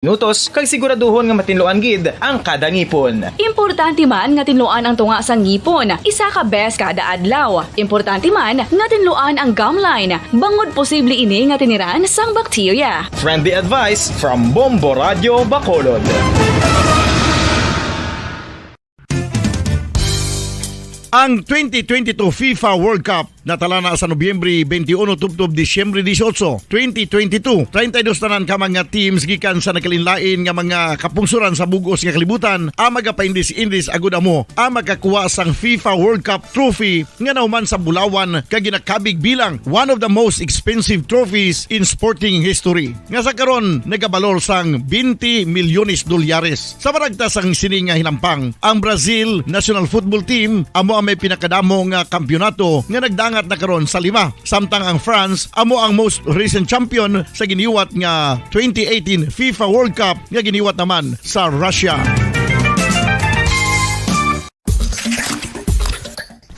minutos kag siguraduhon nga matinloan gid ang kada ngipon. Importante man nga tinluan ang tunga sa ngipon, isa ka bes kada adlaw. Importante man nga tinluan ang gumline, bangod posible ini nga tiniran sang bakterya. Friendly advice from Bombo Radio Bacolod. Ang 2022 FIFA World Cup natala na sa Nobyembre 21 tubtob Disyembre 18, 2022. 32 tanan ka mga teams gikan sa nakalinlain nga mga kapungsuran sa bugos nga kalibutan ang magapaindis-indis agud amo ang makakuha sang FIFA World Cup trophy nga nauman sa Bulawan kag ginakabig bilang one of the most expensive trophies in sporting history. Nga sa karon nagabalor sang 20 milyones dolyares. Sa baragta sang sini nga hinampang, ang Brazil National Football Team amo ang may pinakadamo nga kampyonato nga nagdangat na karon sa 5. Samtang ang France amo ang most recent champion sa giniwat nga 2018 FIFA World Cup nga giniwat naman sa Russia.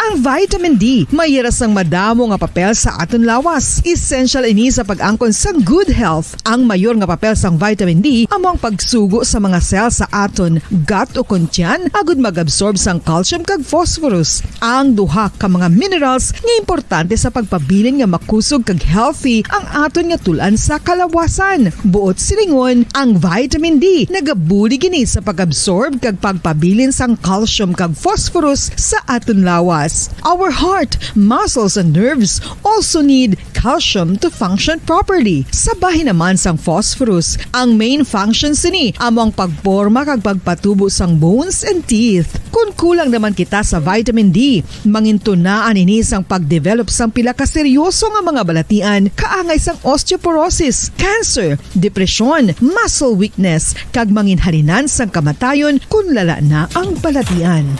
Ang vitamin D mayira sang madamo nga papel sa aton lawas. Essential ini sa pag-angkon sa good health. Ang mayor nga papel sang vitamin D amo ang pagsugo sa mga cell sa aton gut o kuntyan agud mag-absorb sang calcium kag phosphorus. Ang duha ka mga minerals nga importante sa pagpabilin nga makusog kag healthy ang aton nga tulan sa kalawasan. Buot silingon, ang vitamin D nagabuli gini sa pag-absorb kag pagpabilin sang calcium kag phosphorus sa aton lawas. Our heart, muscles, and nerves also need calcium to function properly. Sabahin naman sang phosphorus. Ang main functions ni amo ang pagporma kag pagpatubo sang bones and teeth. Kung kulang naman kita sa vitamin D, mangintunaan ini sang pagdevelop sang pila ka seryoso nga mga balatian kaangay sang osteoporosis, cancer, depresyon, muscle weakness, kag manginhalinan sang kamatayon kung lala na ang balatian.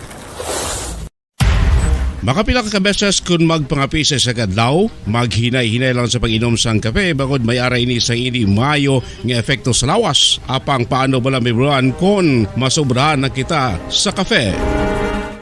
Makapila ka beses kung magpangapisa sa kadlaw, maghinay-hinay lang sa pag-inom sang kape bagod may ara ini sa ini mayo nga efekto sa lawas. Apang paano bala may buwan kung masobrahan na kita sa kape.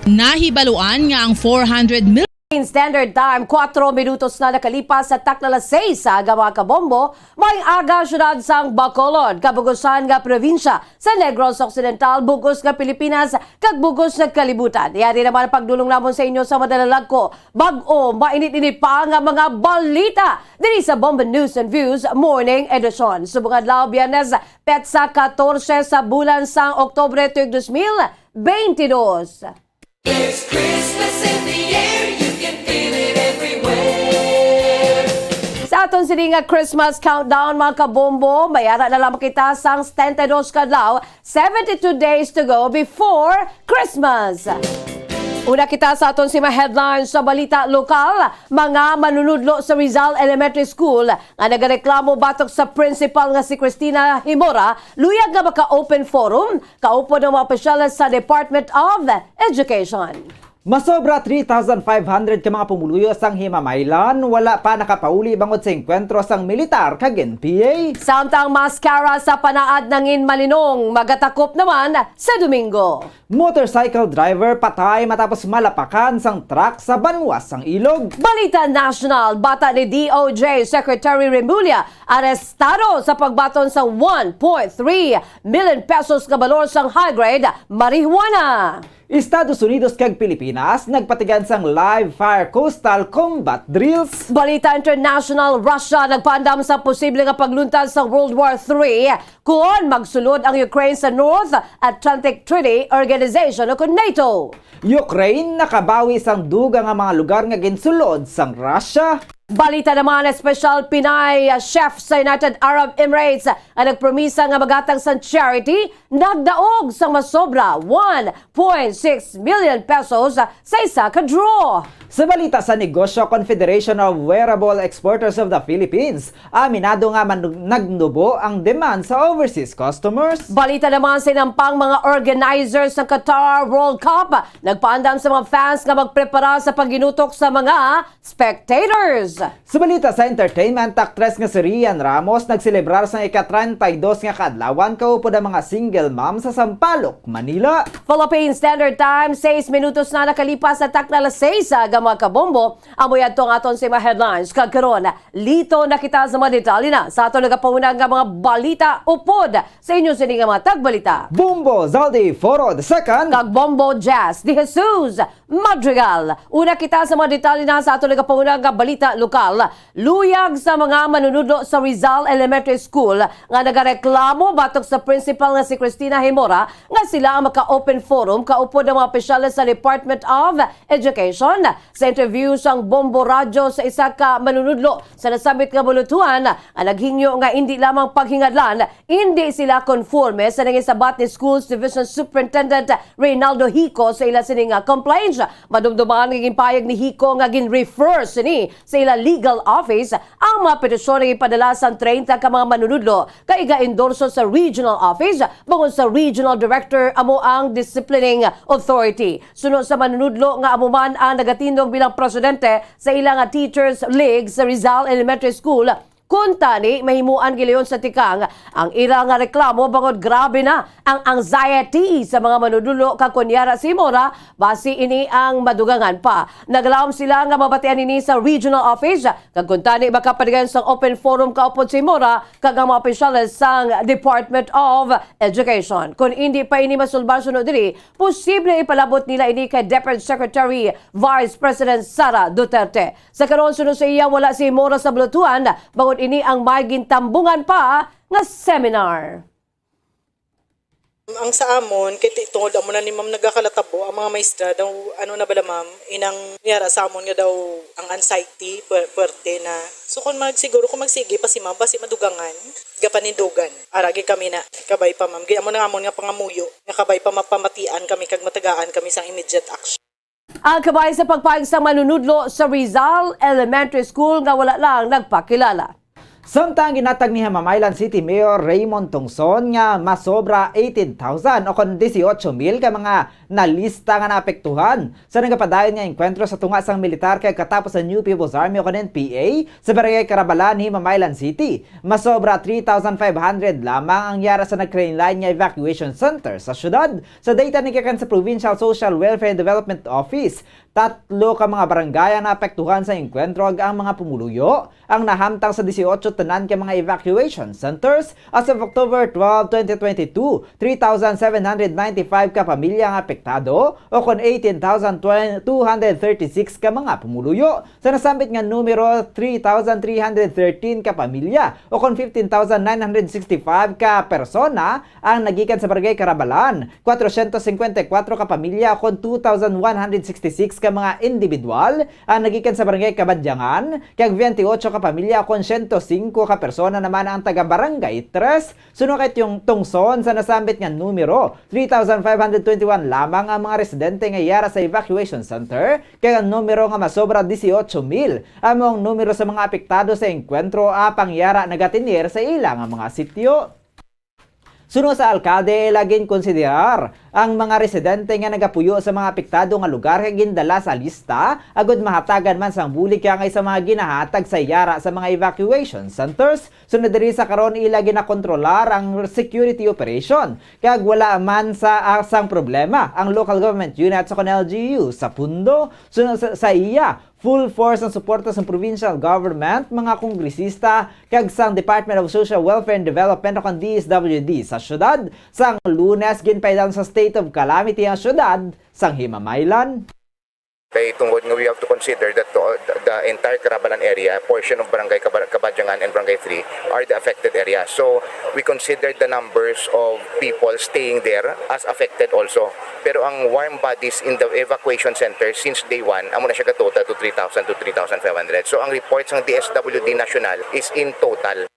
Nahibaluan nga ang 400 million Standard Time, 4 minutos na nakalipas sa taklalas 6 sa aga mga kabombo, may aga syudad sang Bacolod, kabugusan nga probinsya sa Negros Occidental, bugos nga Pilipinas, kag bugos nga kalibutan. Yari naman ang pagdulong namon sa inyo sa madalalag ko, bag-o, mainit-init pa nga mga balita diri sa Bombo News and Views Morning Edition. Subong adlaw Biyernes, petsa 14 sa bulan sang Oktubre 2022. It's Christmas in the air, you can feel it everywhere. Sa aton sini nga Christmas countdown mga kabombo, mayara na lang kita sang 72 kadlaw, 72 days to go before Christmas. Una kita sa aton si mga headlines sa balita lokal, mga manunudlo sa Rizal Elementary School nga nagareklamo batok sa principal nga si Cristina Himora, luyag nga maka-open forum, kaupo ng mga opisyal sa Department of Education. Masobra 3,500 ka mga pumuluyo sang himamaylan, wala pa nakapauli bangod sa enkwentro sang militar kag NPA. Samtang mascara sa panaad ng Malinong, magatakop naman sa Domingo. Motorcycle driver patay matapos malapakan sang truck sa banwas sang ilog. Balita National, bata ni DOJ Secretary Remulla arestado sa pagbaton sa 1.3 million pesos kabalor sang high-grade marijuana. Estados Unidos kag Pilipinas nagpatigan sang live fire coastal combat drills. Balita International, Russia nagpaandam sa posible nga pagluntad sa World War III kung magsulod ang Ukraine sa North Atlantic Treaty Organization o NATO. Ukraine nakabawi sang duga nga mga lugar nga ginsulod sang Russia. Balita naman, special Pinay chef sa United Arab Emirates ang nagpromisa nga magatang sa charity, nagdaog sa masobra 1.6 million pesos sa isa ka draw. Sa balita sa negosyo, Confederation of Wearable Exporters of the Philippines, aminado nga nagnubo ang demand sa overseas customers. Balita naman sa inampang mga organizers ng Qatar World Cup, nagpaandam sa mga fans nga magprepara sa pagginutok sa mga spectators. Sa balita sa entertainment, actress nga si Rian Ramos nagselebrar sa ika-32 nga kaadlawan kaupod ang mga single mom sa Sampaloc, Manila. Philippine Standard Time, 6 minutos na nakalipas sa takna alas 6 sa mga kabombo. Amoy atong aton sa mga headlines. Kagkaroon, lito na kita sa mga detalye na sa aton nagapaunang nga mga balita upod sa inyo sini nga mga tagbalita. Bumbo Zaldi Foro II. Kag Bombo Jazz de Jesus Madrigal. Una kita sa mga detalye na sa aton nagapaunang nga balita lokal. Luyag sa mga manunudlo sa Rizal Elementary School nga nagareklamo batok sa principal nga si Cristina Himora nga sila ang maka-open forum kaupod ng mga opisyalis sa Department of Education. Sa interview sang Bombo Radyo sa isa ka manunudlo sa nasabit nga bulutuhan, ang naghingyo nga hindi lamang paghingadlan, hindi sila konforme sa nangisabat ni Schools Division Superintendent Reynaldo Hico sa ila sining complaints. Madumdumaan nga payag ni Hico nga gin-refer sini sa ila legal office ang mga petisyon nga ipadala sa 30 ka mga manunudlo kay ga-endorso sa regional office bangod sa regional director amo ang disciplining authority. Sunod sa manunudlo nga amuman ang nagatindog bilang presidente sa ilang Teachers League sa Rizal Elementary School. Kuntani, mahimuan gilayon sa tikang ang ira nga reklamo bangod grabe na ang anxiety sa mga manudulo kakunyara si Mora basi ini ang madugangan pa. Naglaom sila nga mabatian ini sa regional office kag kuntani makapadigan sa open forum kaupod si Mora kag ang mga opisyales sang Department of Education. Kung hindi pa ini masulbar sunod diri, posible ipalabot nila ini kay Deputy Secretary Vice President Sara Duterte. Sa karon sunod sa iya wala si Mora sa blutuan bangod ini ang maging tambungan pa nga seminar. Ang sa amon, kay tungod amo na ni ma'am nagakalatabo, ang mga maestra daw, ano na bala ma'am, inang niyara sa amon nga daw ang anxiety, puwerte na. So kung siguro kung magsige pa si ma'am, basi madugangan, gapanindugan. Aragi kami na, kabay pa ma'am. Gaya mo na amon nga pangamuyo, nga kabay pa mapamatian kami, kag matagaan kami sang immediate action. Ang kabay sa pagpayag sa manunudlo sa Rizal Elementary School nga wala lang nagpakilala. Samtang ginatag ni Mamaylon City Mayor Raymond Tungson nga masobra 18,000 o kon 18,000 ka mga nalista nga naapektuhan sa nagapadayon nga enkwentro sa tunga sang militar kay katapos sa New People's Army o kon NPA sa Barangay Carabalan ni Mamaylon City. Masobra 3,500 lamang ang yara sa nagcrainline nga evacuation center sa syudad. Sa data ni kakan sa Provincial Social Welfare and Development Office, 3 ka mga barangay ang naapektuhan sa enkwentro ag ang mga pumuluyo ang nahamtang sa 18 tanan ka mga evacuation centers. As of October 12, 2022, 3,795 ka pamilya ang apektado o kon 18,236 ka mga pumuluyo. Sa nasambit nga numero, 3,313 ka pamilya o kon 15,965 ka persona ang nagikan sa Barangay Carabalan, 454 ka pamilya o kon 2,166 ka mga individual ang nagikan sa Barangay Kabadyangan, kag 28 ka pamilya o kon 105 ka persona naman ang taga-Barangay 3. Sunod yung tungson sa nasambit nga numero, 3,521 lamang ang mga residente nga yara sa evacuation center, kaya ang numero nga masobra 18,000 among numero sa mga apektado sa enkwentro apang yara nagatinir sa ilang mga sityo. Sunod sa alkalde, laging konsiderar ang mga residente nga nagapuyo sa mga apektado nga lugar kay gindala sa lista agud mahatagan man sang bulik kaya sa mga ginahatag sa yara sa mga evacuation centers. Sunod diri sa karon ila ginakontrolar ang security operation kaya wala man sa asang problema ang local government unit sa LGU sa pundo. Sunod sa iya, full force ang suporta sa provincial government, mga kongresista, kag sang Department of Social Welfare and Development o DSWD sa syudad. Sang Lunes, ginpaidan sa state of calamity ang syudad sang Himamaylan. Kay tungod nga we have to consider that the entire Carabalan area, portion of Barangay Kabadyangan and Barangay 3 are the affected area. So we considered the numbers of people staying there as affected also. Pero ang warm bodies in the evacuation center since day 1, amo na siya katota to 3,000 to 3,500. So ang reports ng DSWD National is in total.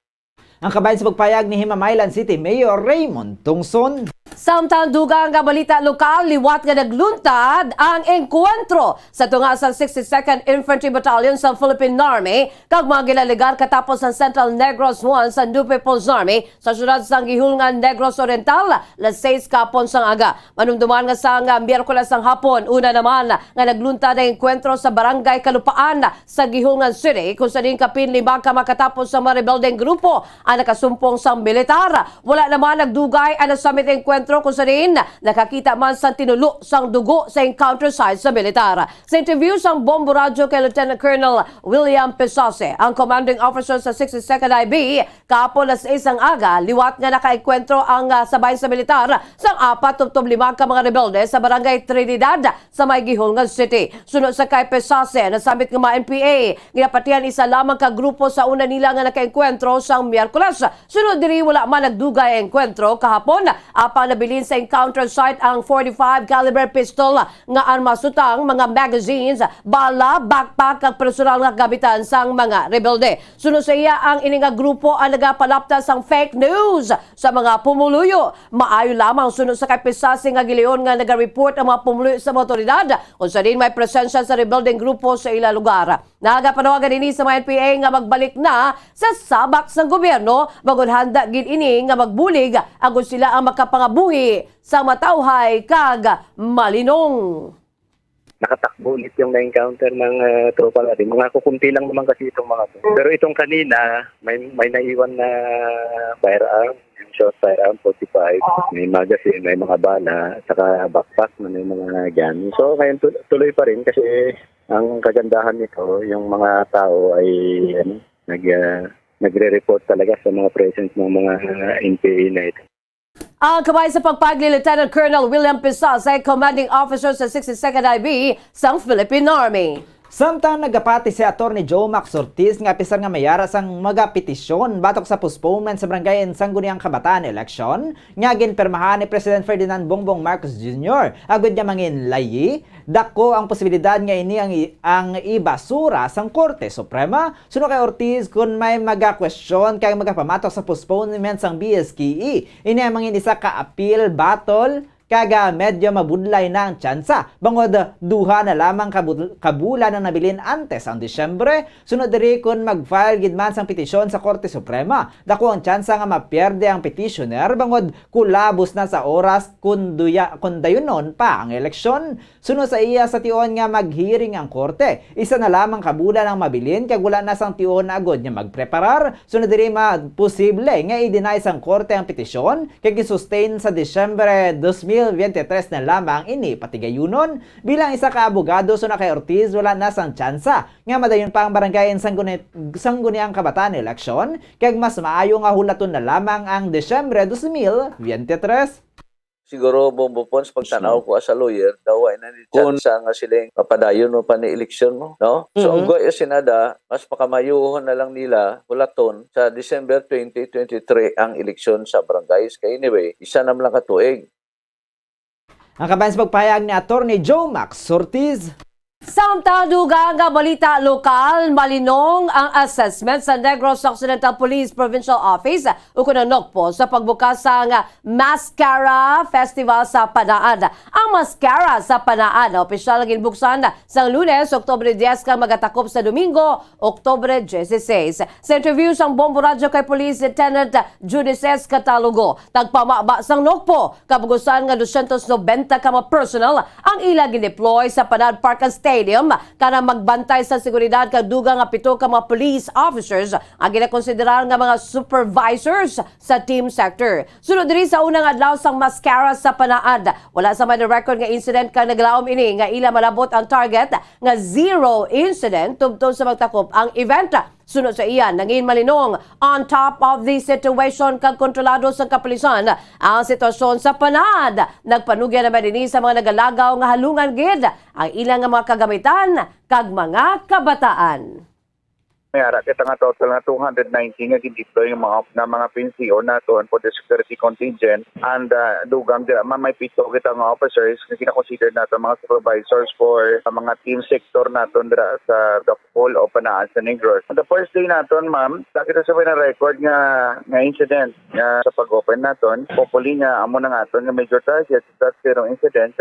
Ang kabayan sa pagpayag ni Himamaylan City Mayor Raymond Tungson. Samtang dugang nga balita lokal, liwat nga nagluntad ang engkwentro sa tunga sa 62nd Infantry Battalion sa Philippine Army kag mga gilaligar katapos ang Central Negros 1 sa New People's Army sa syudad sang gihulngan Negros Oriental las 6 kapon sang aga. Manumduman nga sang Miyerkules sang hapon, una naman nga nagluntad ang engkwentro sa Barangay Kalupaan sa Gihulngan City kung saan kapin 5 ka makatapos sa mga rebeldeng grupo ang nakasumpong sang militar. Wala naman nagdugay ang nasamit engkwentro kung saan nakakita man sa tinulo sang dugo sa encounter site sa militar. Sa interview sang Bombo Radyo kay Lieutenant Colonel William Pesase, ang commanding officer sa 62nd IB, kapon las 6 ang aga, liwat nga nakaenkwentro ang sabay sa militar sang 4-5 ka mga rebelde sa Barangay Trinidad sa may Gihulngan City. Sunod sa kay Pesase, nasabit nga mga NPA, ginapatihan isa lamang ka grupo sa una nila nga nakaenkwentro sang Miyerkules. Sunod diri wala man nagdugay ang enkwentro kahapon, apang nabilin sa encounter site ang 45 caliber pistol nga armas sutang, mga magazines, bala, backpack at personal nga gamitan sang mga rebelde. Sunod sa iya ang ininga grupo ang nagapalapta sang fake news sa mga pumuluyo. Maayo lamang sunod sa kapisasi nga giliyon nga naga-report ang mga pumuluyo sa mga otoridad kung sa din may presensya sa rebeldeng grupo sa ila lugar. Nagapanawagan ini sa mga NPA nga magbalik na sa sabak sang gobyerno bagod handa gid ini nga magbulig agud sila ang makapangabuhi sa matawhay kag malinong. Nakatakbo ulit yung na-encounter ng tropa natin. Mga kukunti lang naman kasi itong mga to. Pero itong kanina, may naiwan na firearm, short firearm, 45. May magazine, may mga bala, saka backpack na may mga gun. So ngayon tuloy pa rin kasi ang kagandahan nito, yung mga tao ay nagre-report talaga sa mga presence ng mga NPA na ito. Ang kabay sa pagpagli Lieutenant Colonel William Pesase, commanding officer sa 62nd IB sa Philippine Army. Samtang nagapati si Atty. Joe Max Ortiz nga pisar nga mayara sang magapetisyon batok sa postponement sa Barangay Sangguniang Kabataan election nga ginpermahan ni President Ferdinand Bongbong Marcos Jr. Agud niya mangin layi, dako ang posibilidad nga ini ang ibasura sang Korte Suprema. Suno kay Ortiz kung may maga-question kay magapamatok sa postponement sang BSKE. Ini ang mangin isa ka appeal battle kaga medyo mabudlay na ang tsansa. Bangod duha na lamang kabulan ang nabilin antes ang Disyembre. Sunod diri kung mag-file gidman sang petisyon sa Korte Suprema. Dako ang tsansa nga mapierde ang petitioner bangod kulabos na sa oras kun dayunon pa ang eleksyon. Sunod sa iya sa tion nga mag-hearing ang Korte. Isa na lamang kabulan ang mabilin kag wala na sang tion agod nga magpreparar. Sunod diri posible nga i-deny sang Korte ang petisyon kag i-sustain sa Disyembre 2023 na lamang ini patigayunon. Bilang isa ka abogado so na kay Ortiz wala na sang tsansa nga madayon pa ang Barangay Sangguniang Kabataan election kag mas maayo nga hulaton na lamang ang Desyembre 2023. Siguro Bombo Pons pagtanaw ko as a lawyer daw ay nandiyan nga silang papadayon mo pa ni eleksyon mo, no? So ang goy sinada mas pakamayuhon na lang nila hulaton sa December 2023 ang eleksyon sa barangays kay anyway isa na lang katuig. Ang kabayan sa pagpahayag ni Atty. Joe Max Ortiz. Samtang dugang nga balita lokal, malinong ang assessment sa Negros Occidental Police Provincial Office ukon po sa pagbukas sa Mascara Festival sa Panaan. Ang Mascara sa Panaan opisyal ginbuksan sa Lunes, Oktubre 10 kang magatakop sa Domingo, Oktubre 16. Sa interview sang Bombo Radyo kay Police Lieutenant Judices Catalogo, tagpamaba sang Nokpo, kabugusan nga 290 ka mga personal ang ila gideploy sa Panaan Park and Stadium kana magbantay sa seguridad kag dugang nga 7 ka mga police officers ang ginakonsiderar nga mga supervisors sa team sector. Sunod diri sa unang adlaw sang Mascara sa Panaan, wala sa may record nga incident kang naglaom ini nga ila malabot ang target nga 0 incident tubtob sa magtakop ang event. Sunod sa iyan, nangin malinong on top of the situation kag kontrolado sa kapulisan ang sitwasyon sa Panad. Nagpanugya naman din sa mga nagalagaw nga halungan gid ang ilang mga kagamitan kag mga kabataan. May ara kita nga total nga 290 nga gideploy ng mga pensyon naton for the security contingent and dugang may pito kita nga officers na kina-consider nato mga supervisors for mga team sector naton dira sa the whole of Panaan sa Negros. On the first day naton, ma'am, kita sa na record nga incident nga sa pag-open naton. Hopefully nga amo na naton nga major target sa zero incident.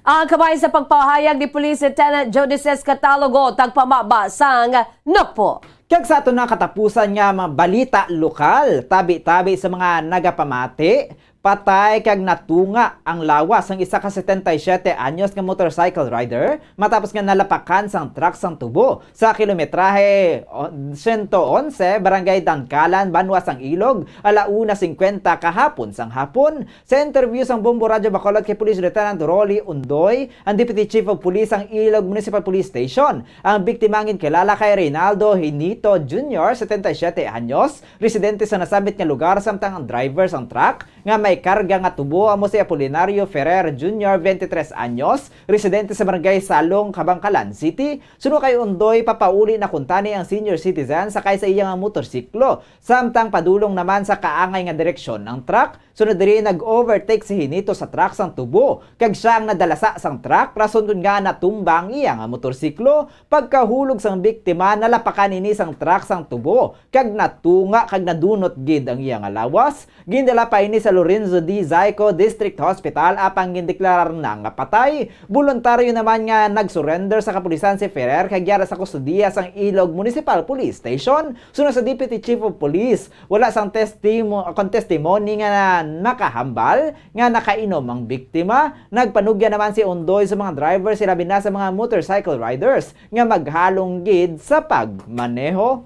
Ang kabay sa pagpahayag ni Police Lieutenant Jodices Catalogo tagpamabasang Nokpo. Kag sa ato na katapusan nga mga balita lokal, tabi-tabi sa mga nagapamati, patay kag natunga ang lawas ng isa ka 77 anyos nga motorcycle rider matapos nga nalapakan sang truck sang tubo sa kilometrahe 111 barangay Dangkalan, Banwa sang Ilog, 1:50 kahapon sang hapon. Sa interview sang Bombo Radyo Bacolod kay Police Lieutenant Rolly Undoy, ang Deputy Chief of Police sang Ilog Municipal Police Station, ang biktima ngin kilala kay Reynaldo Hinito Jr., 77 anyos, residente sa nasabit nga lugar samtang ang driver sang truck nga may karga nga tubo amo si Apolinario Ferrer Jr., 23 anyos, residente sa barangay Salong, Kabangkalan City. Suno kay Undoy, papauli na kuntani ang senior citizen sakay sa iyang motorsiklo, samtang padulong naman sa kaangay nga direksyon ng truck. Sunod diri nag-overtake si Hinito sa truck sang tubo, kag siya ang nadalasa sang truck, rason dun nga natumbang iyang motorsiklo. Pagkahulog sang biktima, nalapakan ini sang truck sang tubo, kag natunga kag nadunot gid ang iyang lawas. Gindala pa ini sa Lorenzo D. Zayco District Hospital apang gindeklarar na nga patay. Voluntaryo naman nga nagsurrender sa kapulisan si Ferrer kag yara sa kustudiya sang Ilog Municipal Police Station. Sunod sa Deputy Chief of Police, wala sang testimony nga nakahambal nga nakainom ang biktima. Nagpanugya naman si Undoy sa mga driver sila na sa mga motorcycle riders nga maghalong gid sa pagmaneho.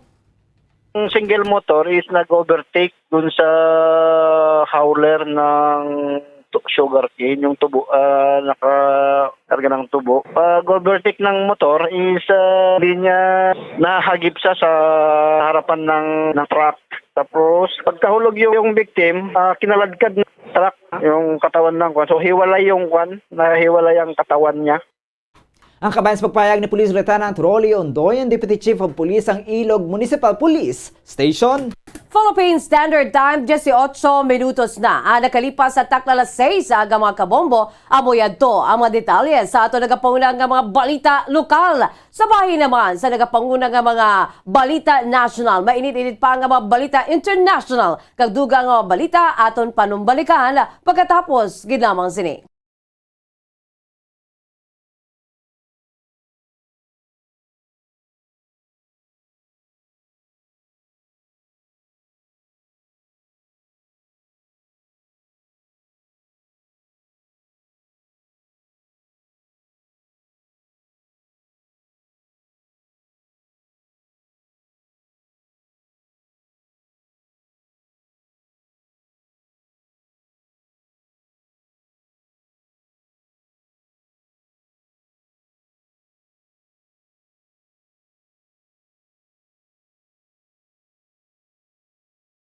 Ang single motor is nag-overtake dun sa hauler ng sugarcane, yung tubo, nakakarga ng tubo. Pag-overtake ng motor is hindi niya nahagip sa harapan ng truck. Tapos, pagkahulog yung victim, kinaladkad ng truck yung katawan ng kwan. So, hiwalay yung kwan, nahiwalay ang katawan niya. Ang kabayan sa pagpahayag ni Police Lieutenant Rolly Undoy, ang Deputy Chief of Police ang Ilog Municipal Police Station. Philippine Standard Time, 18 minutos na. Nakalipas sa takla 6 aga mga kabombo, amoyado ang mga detalye sa ato nagapangunang nga mga balita lokal. Sa bahay naman sa nagapangunang nga mga balita national, mainit-init pa nga mga balita international. Kagduga nga mga balita aton panumbalikan pagkatapos ginamang sini.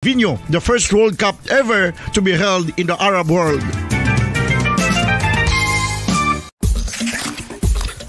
Vinyo, the first World Cup ever to be held in the Arab world.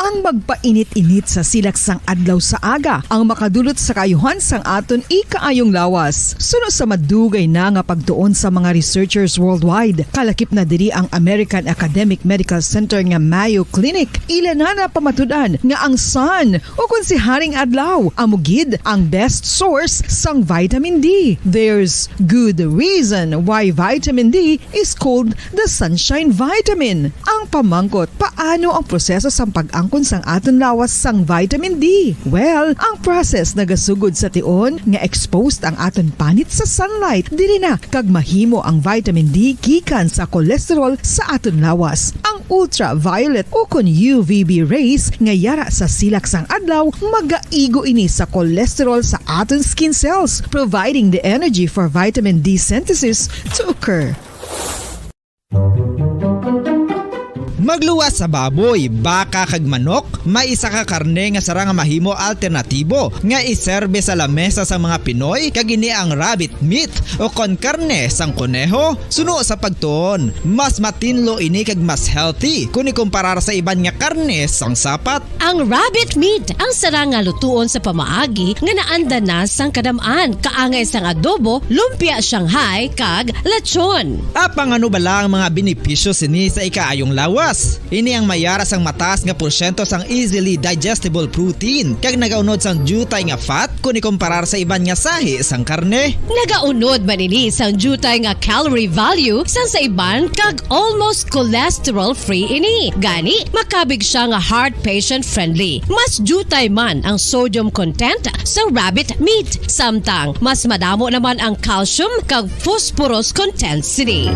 Ang magpainit-init sa silaksang adlaw sa aga ang makadulot sa kayuhan sang aton ikaayong lawas. Suno sa madugay na nga pagtuon sa mga researchers worldwide, kalakip na diri ang American Academic Medical Center nga Mayo Clinic. Ilan na pamatudan nga ang sun o kung si Haring Adlaw amugid ang best source sang vitamin D. There's good reason why vitamin D is called the sunshine vitamin. Ang pamangkot, paano ang proseso sang pag-angkon sang aton lawas sang vitamin D? Well, ang process nagasugod sa tion nga exposed ang aton panit sa sunlight, dili na kag mahimo ang vitamin D gikan sa cholesterol sa aton lawas. Ang ultraviolet o kon UVB rays nga yara sa silak sang adlaw magaigo ini sa cholesterol sa aton skin cells, providing the energy for vitamin D synthesis to occur. Magluwas sa baboy, baka kag manok, may isa ka karne nga sara nga mahimo alternatibo nga iserbe sa lamesa sa mga Pinoy kag ini ang rabbit meat o kon karne sang kuneho. Suno sa pagtuon, mas matinlo ini kag mas healthy kung ikumparar sa iban nga karne sang sapat. Ang rabbit meat ang sara nga lutuon sa pamaagi nga naanda na sang kadamaan, kaangay sang adobo, lumpia Shanghai kag lechon. Apang ano bala ang mga benepisyo sini sa ikaayong lawas? Ini ang mayara sang mataas nga porsyento sang easily digestible protein kag nagaunod sang jutay nga fat kung ikumparar sa iban nga sahi sang karne. Nagaunod man ini sang jutay nga calorie value sang sa iban kag almost cholesterol free ini. Gani makabig siya nga heart patient friendly. Mas jutay man ang sodium content sa rabbit meat, samtang mas madamo naman ang calcium kag phosphorus content sini.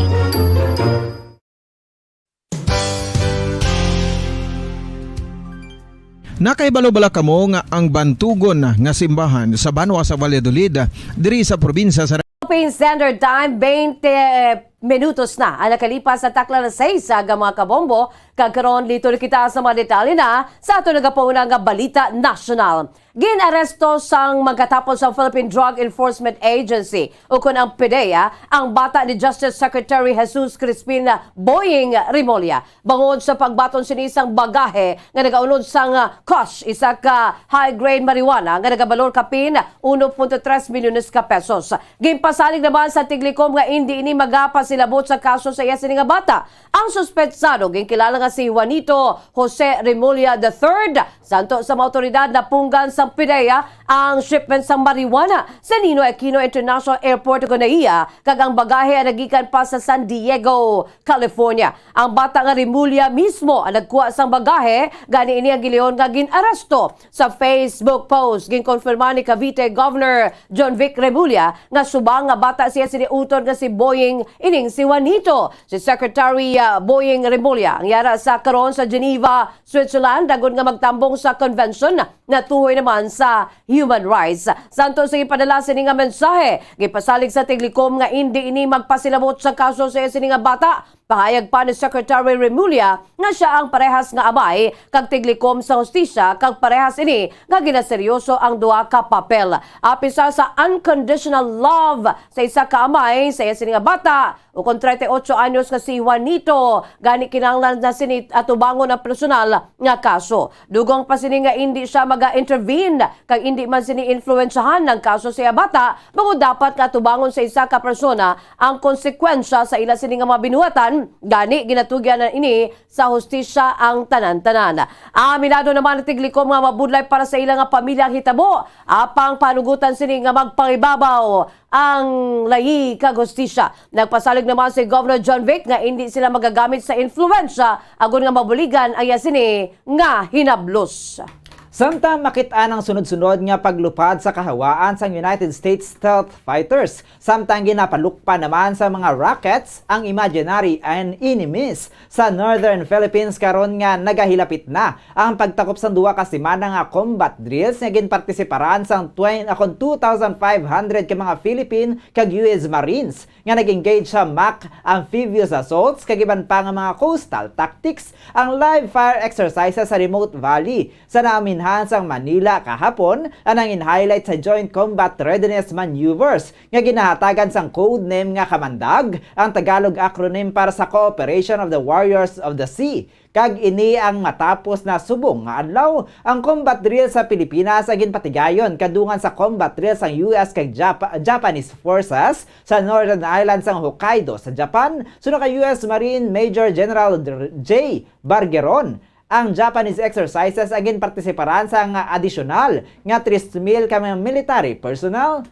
Nakaibalo-bala kamo nga ang bantugon nga simbahan sa Banwa sa Valladolid diri sa probinsya sa Philippine Standard Time, 20 minutos na ang nakalipas sa takla na 6 sa mga kabombo. Kagkaroon dito kita sa mga detalye na sa ato nagapauna nga balita national. Ginaresto sang magkatapos sa Philippine Drug Enforcement Agency o kun ang PDEA ang bata ni Justice Secretary Jesus Crispin Boying Rimulya. Bangod sa pagbaton sinisang bagahe nga nagaunod sang kush, isa ka high-grade marijuana nga nagabalor kapin 1.3 milyones ka pesos. Gimpasalig naman sa Tiglikom nga hindi ini magapasilabot sa kaso sa iya sini nga bata. Ang suspetsado ginkilala nga si Juanito Jose Rimulya III. Santo sa mga otoridad na punggan sa PDEA ang shipment sa marijuana sa Ninoy Aquino International Airport Gonaiya kag ang bagahe ang nagikan pa sa San Diego, California. Ang bata nga Rimulya mismo ang nagkuha sang bagahe, gani ini ang giliyon nga ginaresto. Sa Facebook post ginkonfirma ni Cavite Governor John Vic Rimulya nga subang nga bata siya siniuton nga si Boying ining si Juanito. Si Secretary Boying Rimulya ang yara sa karon sa Geneva, Switzerland, dagon nga magtambong sa convention na tuhoy naman sa human rights. Santo sa ipadala sini nga mensahe, gipasalig sa Tiglikom nga hindi ini magpasilabot sa kaso sa sini nga bata. Pahayag pa ni Secretary Rimulya nga siya ang parehas nga abay kag Tiglikom sa hustisya kag parehas ini nga ginaseryoso ang duha ka papel. Apisa sa unconditional love sa isa ka amay sa sini nga bata o kon 38 anyos nga si Juanito, gani kinahanglan na sini atubangon ang personal nga kaso. Dugong pa sini nga hindi siya maga-intervene kag hindi man sini influensyahan ng kaso sa bata, bangod dapat nga atubangon sa isa ka persona ang konsekwensya sa ila sini nga mga binuhatan. Gani ginatugyan na ini sa hustisya ang tanan-tanan. Aminado naman ang Tiglikom nga mabudlay para sa ilang nga pamilya ang hitabo. Apang panugutan sini nga magpangibabaw ang layi kag hustisya. Nagpasalig naman si Governor John Vic nga hindi sila magagamit sa influensya agon nga mabuligan ay sini nga hinablos. Samtang makitaan ang sunod-sunod nga paglupad sa kahawaan sa United States stealth fighters. Samtang ginapalukpa naman sa mga rockets ang imaginary enemies sa Northern Philippines karon nga nagahilapit na ang pagtakop sa duha ka semana nga combat drills nga ginpartisiparan sa 2,500 ka mga Philippine kag US Marines nga nag-engage sa mock amphibious assaults kag iban pa nga mga coastal tactics. Ang live fire exercises sa Remote Valley sa namin sang Manila kahapon anang in-highlight sa Joint Combat Readiness Maneuvers nga ginahatagan sang codename nga Kamandag, ang Tagalog acronym para sa Cooperation of the Warriors of the Sea. Kag ini ang matapos na subong nga adlaw ang combat drill sa Pilipinas agin patigayon kadungan sa combat drill sang US kag Japanese forces sa Northern Islands sang Hokkaido sa Japan sunod kay US Marine Major General J. Bargeron. Ang Japanese exercises agin partisiparan sa nga adisyonal nga 3,000 ka mga military personnel.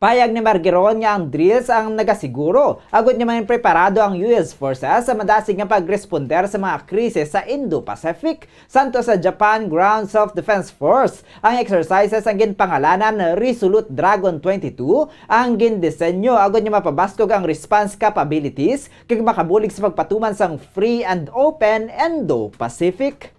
Payag ni Margeron nga ang drills ang nagasiguro. Agad niya man preparado ang US forces sa madasig nga pagresponder sa mga krisis sa Indo-Pacific. Santo sa Japan Ground Self-Defense Force, ang exercises ang ginpangalanan Resolute Dragon 22 ang gindisenyo. Agad niya mapabaskog ang response capabilities kag makabulig sa pagpatuman sang free and open Indo-Pacific.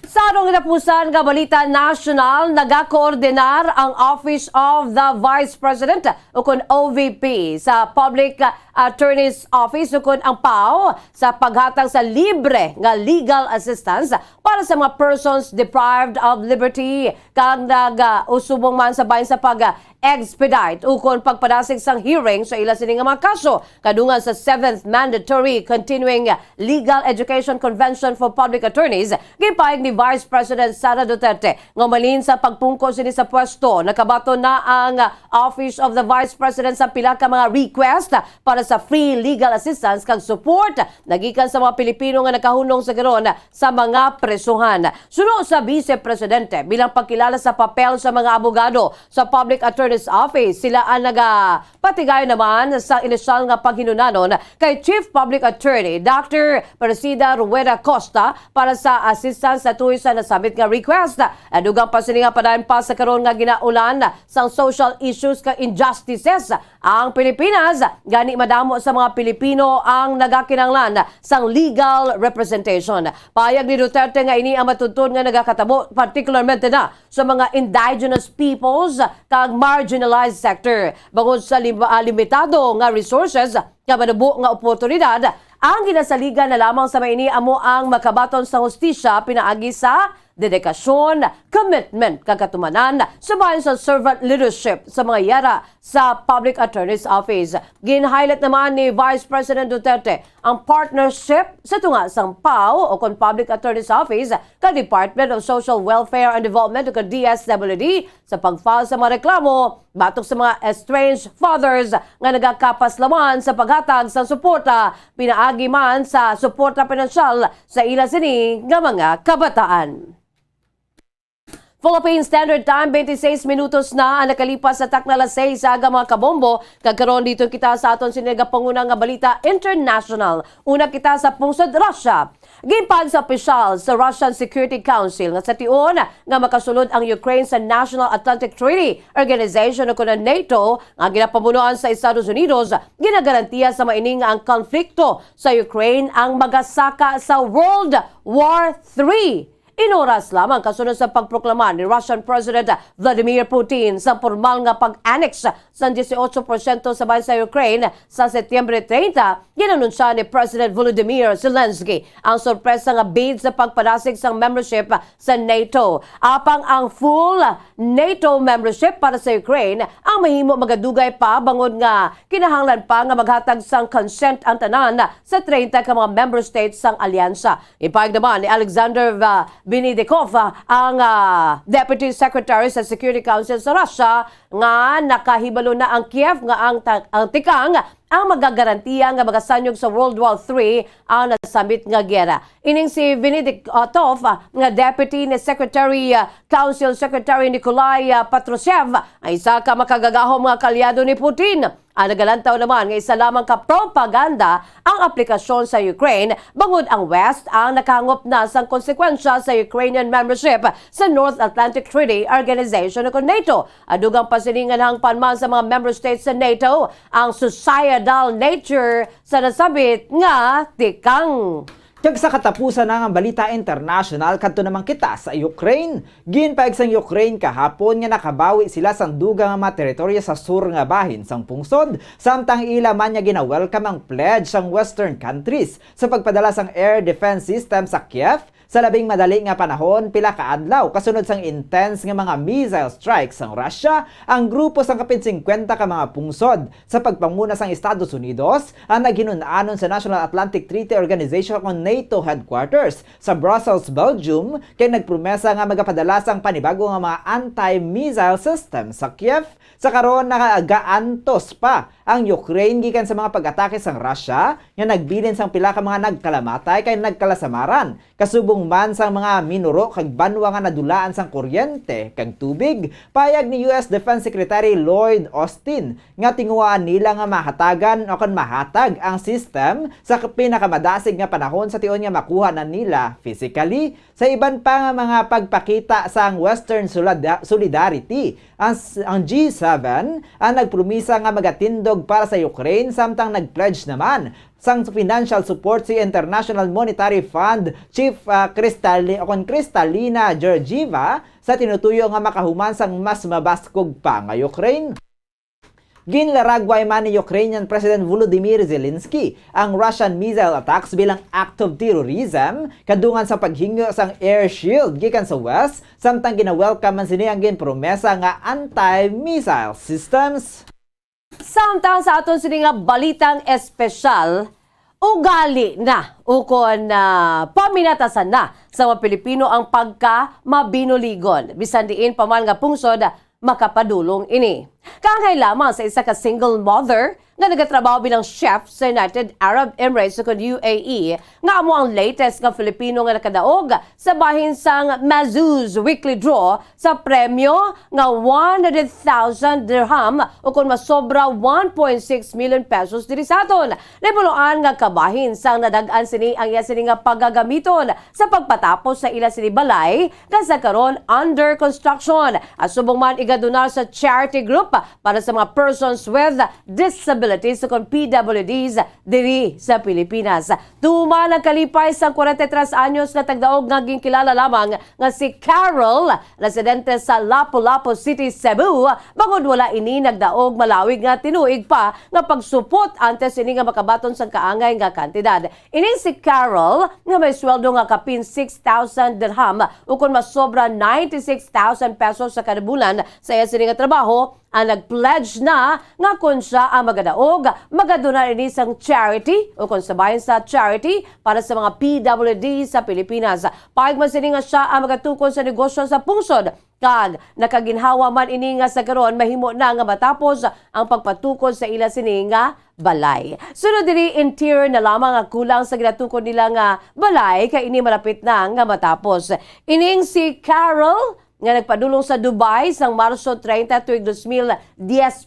Sa atong kinapusan nga balita national, nagakoordinar ang Office of the Vice President ukon OVP sa Public Attorney's Office ukon ang PAO sa paghatag sa libre nga legal assistance para sa mga persons deprived of liberty kang nag-usubong man sa bahin sa pag-expedite ukon pagpadasig sang hearing sa ila sining nga mga kaso kadungan sa 7th Mandatory Continuing Legal Education Convention for Public Attorneys. Gipayag ni Vice President Sara Duterte nga malin sa pagpungko sini sa pwesto. Nakabato na ang Office of the Vice President sa pila ka mga request para sa free legal assistance kag support nagikan sa mga Pilipino nga nakahunong sa karon sa mga presuhan. Suno sa Vice Presidente bilang pagkilala sa papel sa mga abogado sa Public Attorney's Office, sila ang nagapatigayon naman sa inisyal nga paghinunanon kay Chief Public Attorney Dr. Persida Rueda Costa para sa assistance sa tuwi sa nasabit nga request. Dugang pa sini nga padayon pa sa karon nga ginaulan sang social issues ka injustices ang Pilipinas gani madamo sa mga Pilipino ang nagakinanglan sang legal representation. Payag ni Duterte nga ini ang matutud nga nagakatabo particularmente na sa mga indigenous peoples kag marginalized sector. Bangod sa limitado nga resources nga manubo nga oportunidad, ang ginasaligan na lamang sa maini amo ang makabaton sa hustisya pinaagi sa dedikasyon, commitment, kagatumanan, sabayan sa servant leadership sa mga yara sa Public Attorney's Office. Gin-highlight naman ni Vice President Duterte ang partnership sa tunga sang PAO o kon Public Attorney's Office ka Department of Social Welfare and Development o kon DSWD sa pag-file sa mga reklamo batok sa mga estranged fathers nga nagakapaslawan sa paghatag sa suporta pinaagi man sa suporta pinansyal sa ila sini nga mga kabataan. Philippine Standard Time, 26 minutos na ang nakalipas sa takna alas 6 sa aga mga kabombo. Kagkaroon dito kita sa aton sinigapangunang nga balita international. Una kita sa pungsod Russia. Gipag sa opisyal sa Russian Security Council nga sa tion nga makasulod ang Ukraine sa National Atlantic Treaty Organization o kuna NATO nga ginapamunuan sa Estados Unidos, ginagarantiya sa maining ang konflikto sa Ukraine ang magasaka sa World War III. Inoras lamang kasunod sa pagproklama ni Russian President Vladimir Putin sa formal nga pag-annex sa 18% sa bayan sa Ukraine sa Setyembre 30, ginanunsya ni President Volodymyr Zelensky ang sorpresa nga bid sa pagpadasig sa membership sa NATO. Apang ang full NATO membership para sa Ukraine ang mahimo magadugay pa bangod nga kinahanglan pa nga maghatag sang consent ang tanan sa 30 ka mga member states sang alyansa. Ipayag naman ni Alexander Benedikov, ang Deputy Secretary sa Security Council sa Russia, nga nakahibalo na ang Kiev nga ang tikang ang magagarantiya nga magasanyog sa World War III ang nasabit nga gera. Ining si Benedikov nga Deputy ni Secretary Council Secretary Nikolai Patrushev ay isa ka makagagahom nga kalyado ni Putin. Ang nagalantaw naman nga isa lamang ka propaganda ang aplikasyon sa Ukraine bangod ang West ang nakahangop na sa konsekwensya sa Ukrainian membership sa North Atlantic Treaty Organization o NATO. Adugang pasilingan ang panman sa mga member states sa NATO ang societal nature sa nasabit nga tikang. Kag sa katapusan ng balita international, kadto naman kita sa Ukraine. Ginpaig sang Ukraine kahapon nga nakabawi sila sang dugang nga mga teritoryo sa sur nga bahin sang pungsod, samtang ila man nga gina-welcome ang pledge sang western countries sa pagpadala sang air defense system sa Kiev sa labing madali nga panahon pila ka adlaw kasunod sang intense nga mga missile strikes sang Russia. Ang grupo sang kapin 50 ka mga pungsod sa pagpanguna sang Estados Unidos ang naghinunanon sa National Atlantic Treaty Organization o NATO headquarters sa Brussels, Belgium, kay nagpromesa nga magapadala sang panibago nga mga anti-missile system sa Kiev. Sa karon nagaantos pa ang Ukraine gikan sa mga pag-atake sang Russia nga nagbilin sang pila ka mga nagkalamatay kay nagkalasamaran kasubong man sang mga minuro kag banwa nga nadulaan sang kuryente kag tubig. Payag ni US Defense Secretary Lloyd Austin nga tinguhaan nila nga mahatagan o kan mahatag ang system sa pinakamadasig nga panahon sa tion nga makuha na nila physically. Sa iban pa nga mga pagpakita sang Western Solidarity, ang G7 ang nagpromisa nga magatindog para sa Ukraine samtang nagpledge naman sang financial support si International Monetary Fund Chief Kristalina Georgieva sa tinutuyo nga makahuman sang mas mabaskog pa nga Ukraine. Ginlaragway man ni Ukrainian President Volodymyr Zelensky ang Russian missile attacks bilang act of terrorism kadungan sa paghingo sang air shield gikan sa West samtang gina-welcome man sini ang ginpromesa nga anti-missile systems. Samtang sa aton sini nga balitang espesyal, ugali na ukon paminatasan na sa mga Pilipino ang pagka mabinuligon bisan diin pa man nga pungsod makapadulong ini. Kangay lamang sa isa ka single mother nga nagatrabaho bilang chef sa United Arab Emirates o UAE nga amo ang latest nga Filipino nga nakadaog sa bahin sang Mazuz weekly draw sa premyo nga 100,000 dirham o kung masobra 1.6 million pesos diri sa aton. Naibuluan nga kabahin sang nadagan sini ang iya sini nga paggagamiton sa pagpatapos sa ila sini balay nga sa karon under construction. Asubong man igadonar sa charity group para sa mga persons with disabilities o PWDs diri sa Pilipinas. Tuma nagkalipay sa 43 anyos na tagdaog nga ginkilala lamang nga si Carol, residente sa Lapu-Lapu City, Cebu, bangod wala ini nagdaog malawig nga tinuig pa nga pagsupot antes ini nga makabaton sa kaangay nga kantidad. Ini si Carol nga may sweldo nga kapin 6,000 dirham o kung masobra 96,000 pesos sa kada bulan sa iya sini nga trabaho, ang nag-pledge na nga kung siya ang magadaog, magadonar ini sang charity o kung sabahin sa charity para sa mga PWD sa Pilipinas. Paig man sini nga siya ang magatukod sa negosyo sa pungsod. Kag nakaginhawa man ini nga sa karon mahimo na nga matapos ang pagpatukod sa ila sini nga balay. Sunod diri interior na lamang nga kulang sa ginatukod nila nga balay kay ini malapit na nga matapos. Ining si Carol nga nagpadulong sa Dubai sang Marso 30 tuig 2010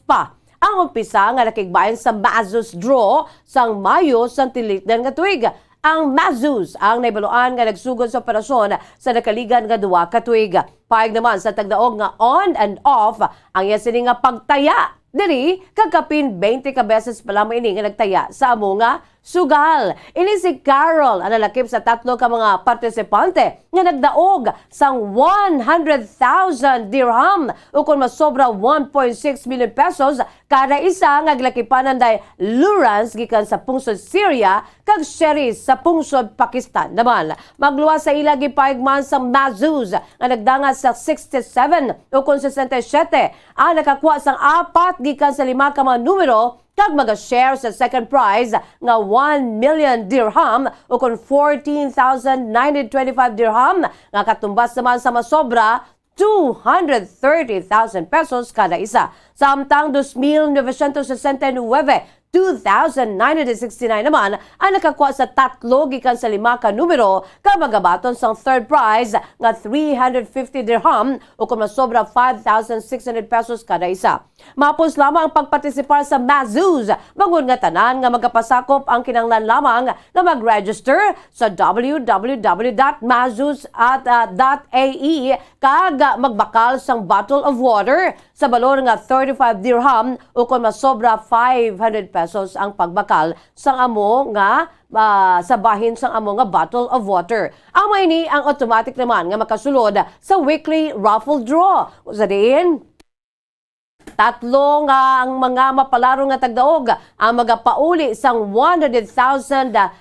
pa. Ang umpisa nga nakigbayan sa Mazuz draw sang Mayo sang tilikdan nga tuig. Ang Mazuz ang naibaluan nga nagsugod sa operasyon sa nakaligan nga duwa ka tuig. Paig naman sa tagdaog nga on and off ang iya sini nga pagtaya diri kagkapin 20 ka beses pa lamang ini nga nagtaya sa amo nga sugal. Ini si Carol ang nalakip sa tatlo ka mga partisipante nga nagdaog sang 100,000 dirham o kung masobra 1.6 million pesos kada isa nga gilakipanan day Lurans gikan sa pungsod Syria kag Sheris sa pungsod Pakistan naman. Magluwas sa ila gipaigman sa Mazuz nga nagdangat sa 67 o kung 67 ang nakakuha sang 4 gikan sa 5 ka mga numero kag mag-share sa second prize nga 1 million dirham o kung 14,925 dirham nga katumbas naman sa masobra 230,000 pesos kada isa. Samtang 2,969 2,969 naman ang nakakuha sa tatlo gikan sa 5 ka numero kag magabaton sang third prize nga 350 dirham o kung masobra 5,600 pesos kada isa. Mapos lamang ang pagpartisipar sa Mazuz bangod nga tanan nga magapasakop ang kinahanglan lamang nga mag-register sa www.mazuz.ae kag magbakal sang bottle of water sa balor nga 35 dirham o kung masobra 500 pesos ang pagbakal sang amo nga sa bahin sang amo nga bottle of water. Ang ini ang automatic naman nga makasulod sa weekly raffle draw. Sa diin, tatlo nga ang mga mapalaro nga tagdaog ang magapauli sang 100,000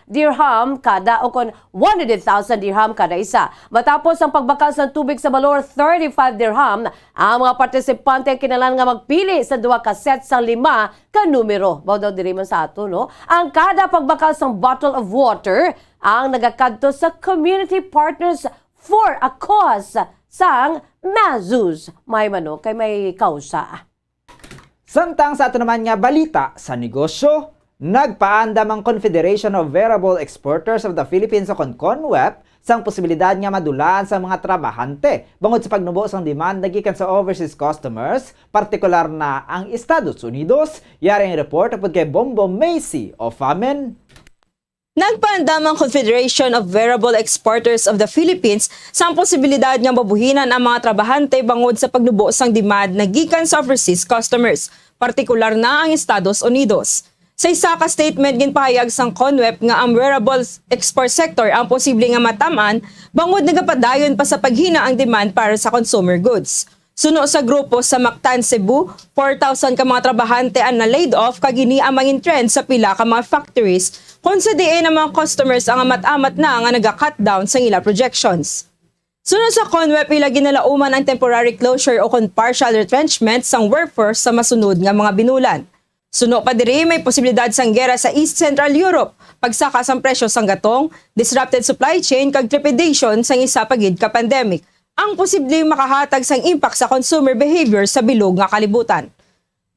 dirham kada o kon 100,000 dirham kada isa. Matapos ang pagbakal sa tubig sa balor 35 dirham, ang mga partisipante kinalan nga magpili sa duha ka set sang 5 ka numero. Bao daw diri man sa ato no. Ang kada pagbakal sang bottle of water ang nagakadto sa community partners for a cause sang Mazuz. May mano kay may kausa. Samtang sa ato naman nga balita sa negosyo, nagpaandam ang Confederation of Wearable Exporters of the Philippines o CONWEP sang posibilidad nga madulaan sa mga trabahante bangod sa pagnubo sang demand gikan sa overseas customers, partikular na ang Estados Unidos. Yari ang report upod kay Bombo Macy of Amen. Nagpaandam ang Confederation of Wearable Exporters of the Philippines sa posibilidad nga mabuhinan ang mga trabahante bangod sa pagnubo sang demand na gikan sa overseas customers, partikular na ang Estados Unidos. Sa isa ka statement ginpahayag sang CONWEP nga ang wearables export sector ang posible nga mataman bangod nagapadayon pa sa paghina ang demand para sa consumer goods. Suno sa grupo sa Mactan, Cebu, 4,000 ka mga trabahante ang na-laid off kagini ang mangin trend sa pila ka mga factories kung sa diin ang mga customers ang amat-amat na nga naga-cut down sa ila projections. Sunod sa CONWEP, ila ginalauman ang temporary closure o kung partial retrenchment sang workforce sa masunod nga mga binulan. Suno pa diri may posibilidad sang gera sa East Central Europe, pagsaka sang presyo sang gatong, disrupted supply chain kag trepidation sang isa pagid ka pandemic. Ang posibleng makahatag sang impact sa consumer behavior sa bilog nga kalibutan.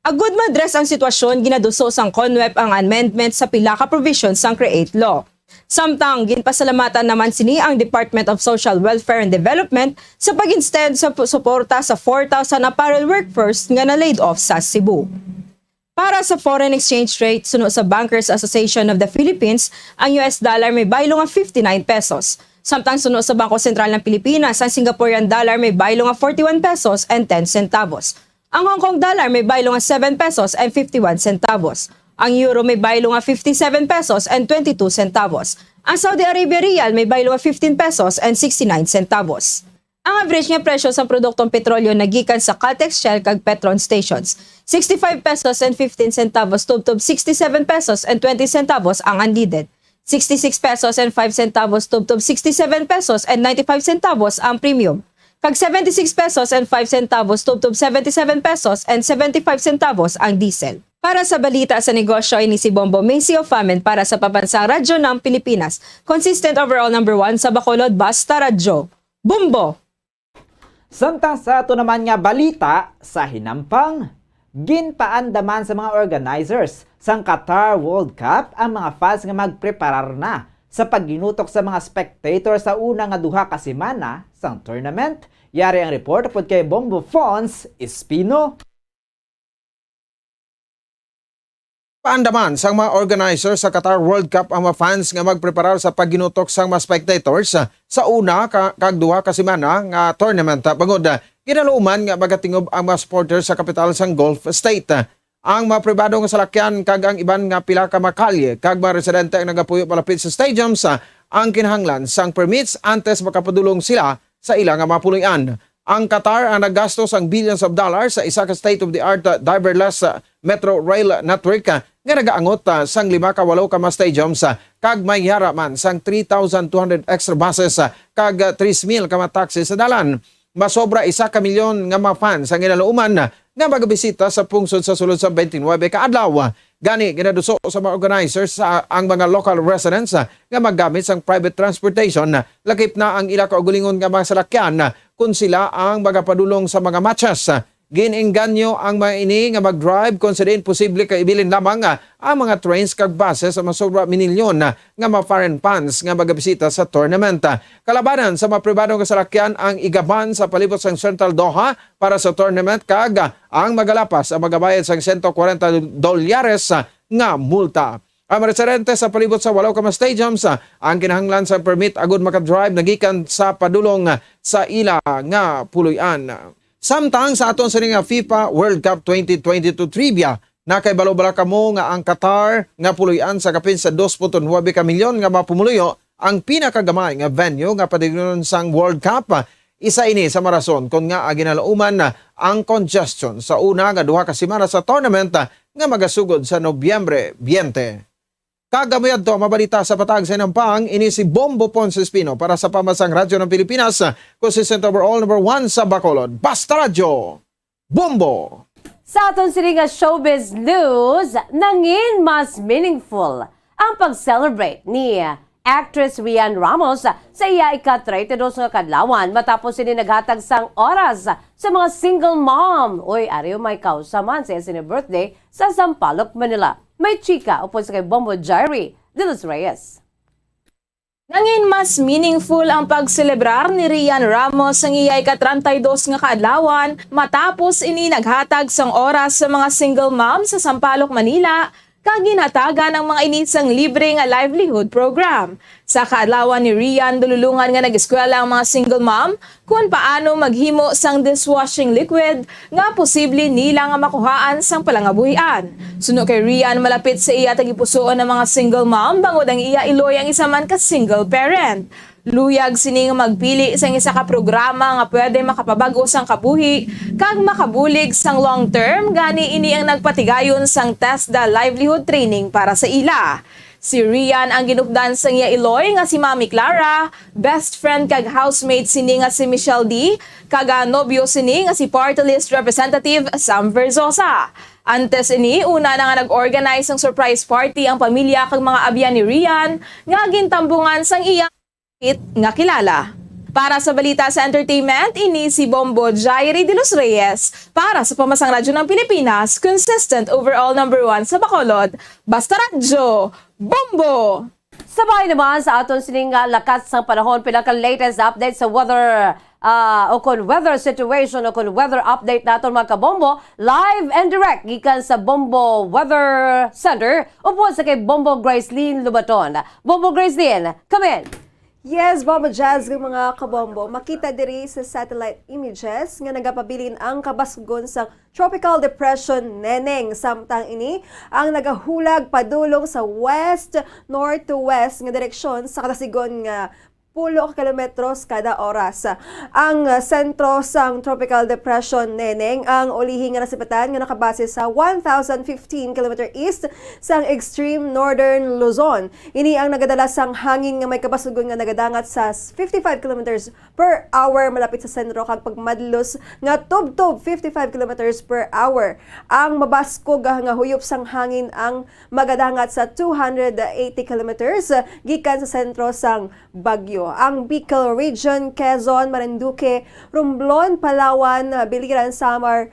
Agud madres ang sitwasyon, ginaduso sang CONWEP ang amendment sa pila ka provisions sang CREATE Law. Samtang ginpasalamatan naman sini ang Department of Social Welfare and Development sa pag-instead sa suporta sa 4,000 apparel workforce nga na-laid off sa Cebu. Para sa foreign exchange rate, suno sa Bankers Association of the Philippines, ang US dollar may baylo nga 59 pesos. Samtang suno sa Bangko Sentral ng Pilipinas, ang Singaporean dollar may baylo nga 41 pesos and 10 centavos. Ang Hong Kong dollar may baylo nga 7 pesos and 51 centavos. Ang euro may baylo nga 57 pesos and 22 centavos. Ang Saudi Arabia Riyal may baylo nga 15 pesos and 69 centavos. Ang average nga presyo sa produktong petrolyo nagikan sa Caltex Shell kag Petron stations, 65 pesos and 15 centavos tubtob 67 pesos and 20 centavos ang unleaded. 66 pesos and 5 centavos tubtob 67 pesos and 95 centavos ang premium. Kag 76 pesos and 5 centavos tubtob 77 pesos and 75 centavos ang diesel. Para sa balita sa negosyo, ini si Bombo Macy of Famin para sa Pabansang Radyo ng Pilipinas. Consistent overall number 1 sa Bacolod, Basta Radyo. Bombo! Samtang sa ito naman nga balita sa hinampang, ginpaandaman sa mga organizers sang Qatar World Cup ang mga fans nga magpreparar na sa pagginutok sa mga spectators sa una nga duha ka semana sang tournament. Yari ang report pod kay Bombo Fons Espino. Paandaman sang mga organizers sa Qatar World Cup ang mga fans nga magpreparar sa pagginutok sang mga spectators sa una kag duha ka semana nga tournament. Bangod ginaluman nga magatingob ang mga supporters sa kapital sang Gulf State. Ang mga pribado nga salakyan kag ang iban nga pila ka makalye kag mga residente ang nagapuyo palapit sa stadiums ang kinahanglan sang permits antes makapadulong sila sa ilang nga mapuloy-an. Ang Qatar ang naggastos ang billions of dollars sa isa ka state-of-the-art driverless metro rail network nga nagaangot sang 5 ka 8 ka mga stadiums kag may yara man sang 3,200 extra buses kag 3,000 ka mga taxi sa dalan. Masobra 1 ka milyon nga mga fans ang ginalauman nga magabisita sa pungsod sa sulod sa 29 ka adlaw. Gani ginaduso sa mga organizers ang mga local residents nga maggamit sang private transportation, lakip na ang ila kaugalingon nga mga salakyan kung sila ang magapadulong sa mga matches. Ginengganyo ang mga ini nga mag-drive kung sa din posible kaibilin lamang ang mga trains kag buses sa masobra minilyon nga mga foreign fans nga magabisita sa tournament. Kalabanan sa mga pribadong kasalakyan ang igaban sa palibot sang Central Doha para sa tournament kag ang magalapas ang magabayad sang $140 nga multa. Ang residente sa palibot sa 8 ka mga stadiums ang kinahanglan sa permit agud makadrive nagikan sa padulong sa ila nga puloy-an. Samtang sa aton sa nga FIFA World Cup 2022 trivia, nakaibalo-bala kamo nga ang Qatar nga puloy-an sa kapin sa 2.9 ka milyon nga mapumuluyo ang pinakagamay nga venue nga padignon sang World Cup. Isa ini sa marason kung nga ginalauman ang congestion sa una nga duha ka semana sa tournament nga magasugod sa Nobyembre 20. Kagamayad to mabalita sa patag sa Inampang, ini si Bombo Ponce Espino para sa Pamansang Radyo ng Pilipinas, consistent overall number 1 sa Bacolod, Basta Radyo. Bombo! Sa aton siringa showbiz news, nangin mas meaningful ang pag-celebrate ni actress Rian Ramos sa iya ika-32 nga kadlawan matapos sini naghatag sang oras sa mga single mom. Uy, ariyo may kausaman sa sini birthday sa Sampaloc, Manila. May chika upos kay Bombo Jerry de los Reyes. Nangin mas meaningful ang pagselebrar ni Rian Ramos ang iyay ka-32 nga kaadlawan matapos ini naghatag sang oras sa mga single mom sa Sampaloc, Manila kag ginhatagan ang mga inisang libre nga livelihood program. Sa kaadlawan ni Rian, dululungan nga nag-eskwela ang mga single mom kung paano maghimo sang dishwashing liquid nga posible nila nga makuhaan sang palangabuhian. Suno kay Rian, malapit sa iya tagipusoon ng mga single mom bangod ang iya iloy ang isa man ka single parent. Luyag sining magpili sang isa ka programa nga pwede makapabago sang kabuhi kag makabulig sang long term gani ini ang nagpatigayon sang TESDA livelihood training para sa ila. Si Rian ang ginupdan sang iya iloy nga si Mami Clara, best friend kag housemate sini nga si Michelle D, kag nobyo sini nga si party list representative Sam Verzosa. Antes ini, una na nga nag-organize ng surprise party ang pamilya kag mga abyan ni Rian nga gintambungan sang iya nga kilala. Para sa balita sa entertainment, ini si Bombo Jairi de los Reyes para sa Pamasang Radyo ng Pilipinas, consistent overall number 1 sa Bacolod. Basta Radyo, Bombo! Sabay naman sa aton sining lakas sang panahon pinaka-latest update sa weather o kung weather situation o kung weather update naton mga kabombo, live and direct gikan sa Bombo Weather Center upod sa kay Bombo Gracelyn Lubaton. Bombo Gracelyn, come in! Yes, Bombo Jazz ng mga kabombo. Makita diri sa satellite images nga nagapabilin ang kabasgon sa Tropical Depression Neneng. Samtang ini ang nagahulag padulong sa west, north to west nga direksyon sa katasigon nga 10 kilometros kada oras. Ang sentro sang Tropical Depression Neneng ang ulihi nga nasipatan nga nakabase sa 1,015 km east sang extreme northern Luzon. Ini ang nagadala sang hangin nga may kabasugon nga nagadangat sa 55 km per hour malapit sa sentro kag pagmadlos nga tub-tub 55 km per hour. Ang mabaskog nga huyop sang hangin ang magadangat sa 280 km gikan sa sentro sang bagyo. Ang Bicol Region, Quezon, Marinduque, Romblon, Palawan, Biliran, Samar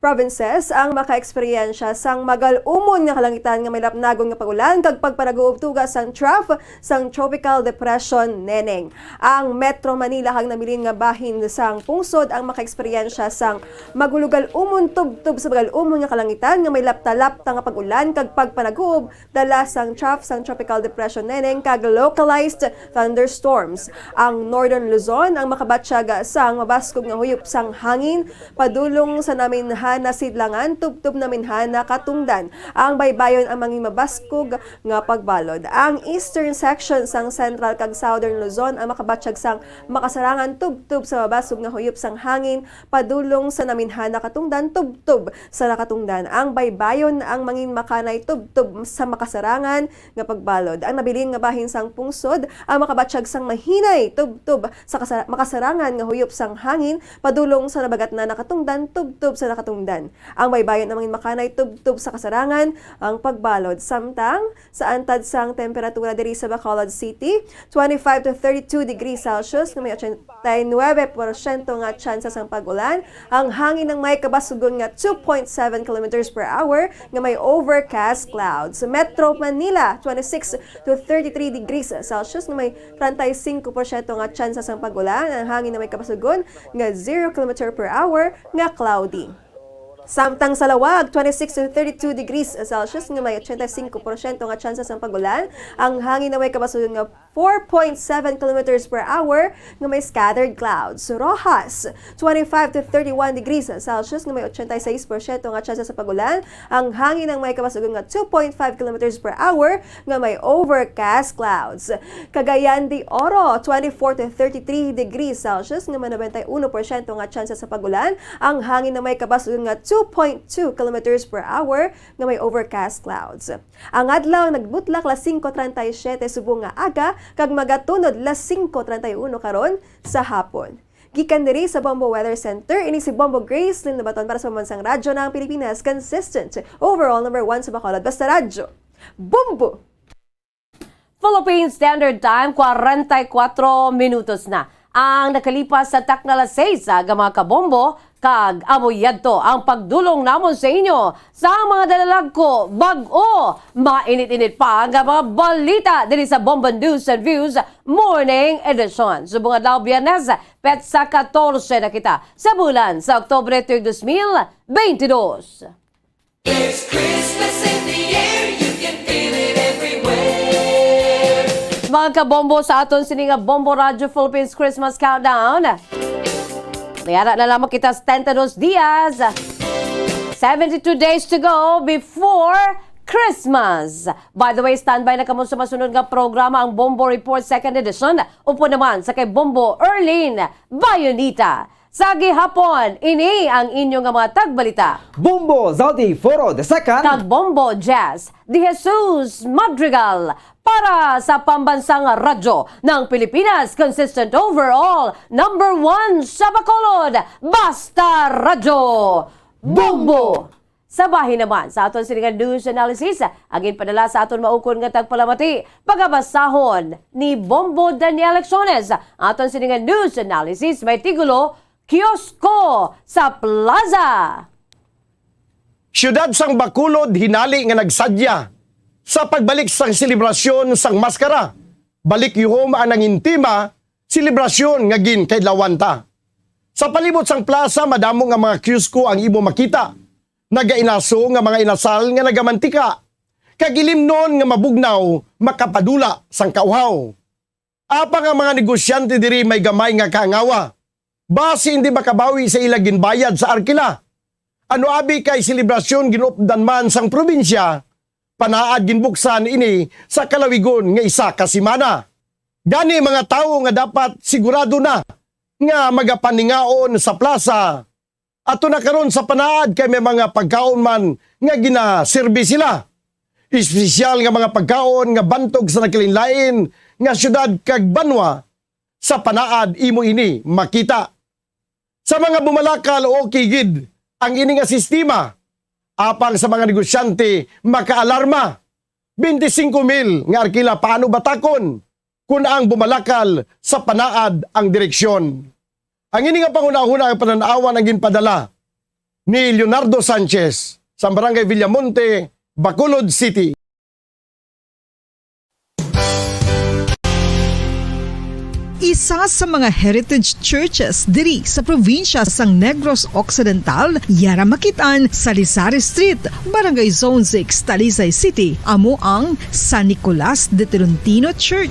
provinces ang maka-eksperyensya sang magal-umon nga kalangitan nga may lapnagon nga pagulan kag pagpanaguubtuga sang trough sang Tropical Depression Neneng. Ang Metro Manila kag nabilin nga bahin sang pungsod ang maka-eksperyensya sang magulugal-umon tub-tub sa magal-umon nga kalangitan nga may lapta-lapta nga pagulan kag pagpanaguob dala sang trough sang Tropical Depression Neneng kag localized thunderstorms. Ang Northern Luzon ang makabatsyag sang mabaskog nga huyop sang hangin padulong sa namin na sidlangan, tub-tub na minhana katungdan. Ang baybayon ang manging mabaskog nga pagbalod. Ang eastern section sang central kag southern Luzon ang makabatsyag sang makasarangan tub-tub sa mabaskog nga huyop sang hangin padulong sa naminhana katungdan, tub-tub sa nakatungdan. Ang baybayon ang manging makanay tub-tub sa makasarangan nga pagbalod. Ang nabilin nga bahin sang pungsod ang makabatsyag sang mahinay tub-tub sa makasarangan nga huyop sang hangin padulong sa nabagat na nakatungdan, tub-tub sa nakatungdan. Ang baybayon ng mga makanay tub-tub sa kasarangan ang pagbalod. Samtang sa antad sang temperatura diri sa Bacolod City, 25 to 32 degrees Celsius na may 89% nga tsansa sang pag-ulan. Ang hangin ng may kabasugon nga 2.7 km per hour nga may overcast clouds. Sa Metro Manila, 26 to 33 degrees Celsius na may 35% nga tsansa sang pag-ulan. Ang hangin na may kabasugon nga 0 km per hour nga cloudy. Samtang sa Lawag, 26 to 32 degrees Celsius nga may 85% nga tsansa ng pagulan. Ang hangin na may kabasugon nga 4.7 km per hour nga may scattered clouds. Rojas, 25 to 31 degrees Celsius nga may 86% nga tsansa sa pagulan. Ang hangin na may kabasugon nga 2.5 km per hour nga may overcast clouds. Cagayan de Oro, 24 to 33 degrees Celsius nga may 91% nga tsansa sa pagulan. Ang hangin na may kabasugon nga 2.2 km per hour nga may overcast clouds. Ang adlaw nagbutlak las 5:37 subong nga aga kag magatunod las 5:31 karon sa hapon. Gikan diri sa Bombo Weather Center, ini si Bombo Gracelyn Lubaton para sa Pamansang Radyo ng Pilipinas, consistent overall number 1 sa Bacolod. Basta Radyo, Bombo! Philippine Standard Time, 44 minutos na. Ang nakalipas sa taknalas 6 aga mga kabombo, kag amoy yadto ang pagdulong namon sa inyo sa mga dalalag ko bag-o mainit-init pa ang mga balita diri sa Bombo News and Views Morning Edition. Subong adlaw Biyernes, petsa 14 na kita sa bulan sa Oktubre 2022. There's Christmas in the air, you mga kabombo sa aton sininga Bombo Radio Philippines Christmas Countdown. Mayara na lamang kita 72 dias. 72 days to go before Christmas. By the way, standby na kamo sa masunod nga programa ang Bombo Report 2nd Edition. Upo naman sa kay Bombo Erlene Bayonita. Sa gihapon, ini ang inyong mga tagbalita. Bombo Zaldi Foro II. Kag Bombo Jazz de Jesus Madrigal para sa pambansang radyo ng Pilipinas, consistent overall, #1 sa Bacolod, Basta Radyo, Bombo! Sa bahin naman, sa aton siningan news analysis, agin padala sa aton maukon nga tagpalamati, pagabasahon ni Bombo Daniel Lecciones. Aton siningan news analysis may tigulo, Kiosko sa Plaza. Siyudad sang Bacolod hinali nga nagsadya sa pagbalik sang selebrasyon sang maskara. Balik yuhom ang nangintima, selebrasyon nga gin kay lawanta. Sa palibot sang plaza, madamo nga mga kiosko ang imo makita. Nagainaso nga mga inasal nga nagamantika. Kagilim nun nga mabugnaw, makapadula sang kauhaw. Apa nga mga negosyante diri may gamay nga kaangawa. Base hindi makabawi sa ila ginbayad sa arkila. Ano abi kay selebrasyon ginupdan man sang probinsya, panaad ginbuksan ini sa kalawigon nga isa ka semana. Gani mga tao nga dapat sigurado na nga magapaningaon sa plaza. Ato na karon sa panaad kay may mga pagkaon man nga ginaserbi sila. Espesyal nga mga pagkaon nga bantog sa nakilinlain nga syudad kag banwa sa panaad imo ini makita. Sa mga bumalakal o kigid ang ini nga sistema, apang sa mga negosyante makaalarma. 25,000 nga arkila paano batakon kung ang bumalakal sa panaad ang direksyon. Ang ini nga panguna-una ang pananawan ang ginpadala ni Leonardo Sanchez sa Barangay Villamonte, Bacolod City. Isa sa mga heritage churches diri sa probinsya sang Negros Occidental, yara makitaan sa Rizal Street, Barangay Zone 6, Talisay City, amo ang San Nicolas de Tolentino Church.